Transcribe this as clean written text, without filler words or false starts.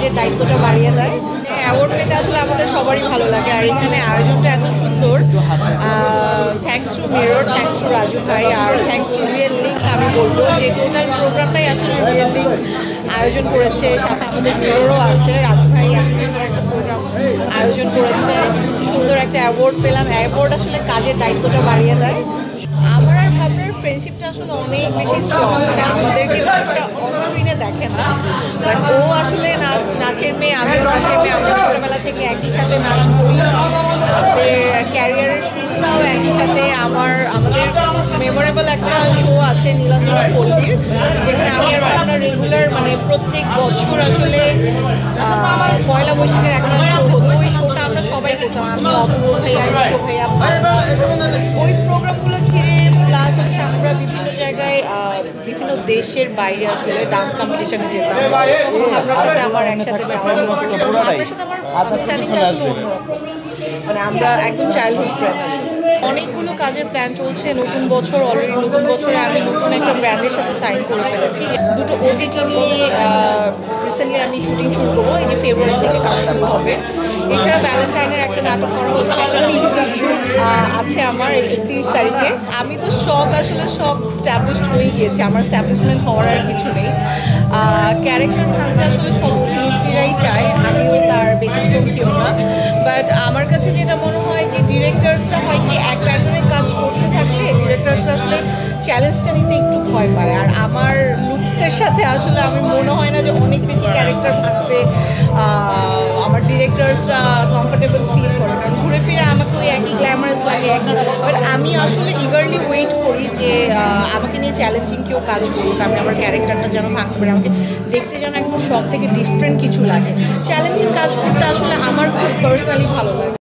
কাজের দায়িত্বটা বাড়িয়ে দেয়। অ্যাওয়ার্ড পেতে আসলে আমাদের সবারই ভালো লাগে, আর এখানে আয়োজনটা এত সুন্দর। Thanks to mirror, thanks to Raju ভাই, আর থ্যাঙ্কস টু রিয়েল লিঙ্ক। আমি বলবো যে টোটাল প্রোগ্রামটাই আসলে রিয়েল লিঙ্ক আয়োজন করেছে, সাথে আমাদের মিররও আছে। রাজু ভাই এত সুন্দর একটা প্রোগ্রাম আয়োজন করেছে, সুন্দর একটা অ্যাওয়ার্ড পেলাম। অ্যাওয়ার্ড আসলে কাজের দায়িত্বটা বাড়িয়ে দেয়। আমার আর ভাবনার ফ্রেন্ডশিপটা আসলে অনেক বেশি স্ট্রং। আমাদেরকে অনস্ক্রিনে দেখে না, বাট ও আসলে নাচের মেয়ে, আমিও নাচের মেয়ে। আমরা ছোটোবেলা থেকে একই সাথে নাচ করি, আমাদের ক্যারিয়ারের শুরুটাও একই সাথে। আমাদের মেমোরেবল একটা শো আছে নীলাঞ্জনা পল্লীর, যেখানে আমি আর ভাবনা রেগুলার প্রত্যেক বছর আসলে পয়লা বৈশাখের একটা শো হতো। ওই শোটা আমরা সবাই করতাম, আমি অপূর্ব ভাইয়া, ওই প্রোগ্রামগুলো ঘিরে। প্লাস আমরা বিভিন্ন জায়গায় বিভিন্ন দেশের বাইরে আসলে ডান্স কম্পিটিশনে যেতাম। আপনার সাথে আমার একসাথে যাওয়া, আপনার সাথে আমার আন্ডারস্ট্যান্ডিংটা আসলে অন্যরকম। আমরা একদম চাইল্ডহুড ফ্রেন্ড আসলে। অনেকগুলো কাজের প্ল্যান চলছে। নতুন বছর অলরেডি, নতুন বছরে আমি নতুন একটা ব্র্যান্ডের সাথে সাইন করে ফেলেছি। দুটো ওটিটি নিয়ে রিসেন্টলি আমি শুটিং শুরু করবো, এই যে ফেব্রুয়ারি থেকে কাজ শুরু হবে। এছাড়া ভ্যালেন্টাইনের একটা নাটক করা হচ্ছে, একটা টিভি শুট আছে আমার 31 তারিখে। আমি তো আসলে স্ট্যাবলিশড হয়ে গিয়েছে, আমার স্ট্যাবলিশমেন্ট হওয়ার আর কিছু নেই। ক্যারেক্টার ভাঙতে আসলে সব অভিনেত্রীরাই চায়, আমিও তার ব্যতিক্রম কেউ না। বাট আমার কাছে যেটা মনে হয় যে ডিরেক্টরসরা হয় কি এক প্যাটার্নে কাজ করতে থাকলে ডিরেক্টরসরা আসলে চ্যালেঞ্জটা নিতে একটু ভয় পায়। আর আমার লুকসের সাথে আসলে আমি মনে হয় না যে অনেক বেশি ক্যারেক্টার ভাঙতে আমার ডিরেক্টরসরা কমফোর্টেবল ফিল করে, কারণ ঘুরে ফিরে আমাকে ওই একই গ্ল্যামারাস লাগে একই। বাট আমি আসলে ইগারলি ওয়েট করি যে আমাকে নিয়ে চ্যালেঞ্জিং কেউ কাজ করুক, আমি আমার ক্যারেক্টারটা যেন ভাঙতে পারি, আমাকে দেখতে যেন একদম সব থেকে ডিফারেন্ট কিছু লাগে। চ্যালেঞ্জিং কাজ করতে আসলে আমার খুব পার্সোনালি ভালো লাগে।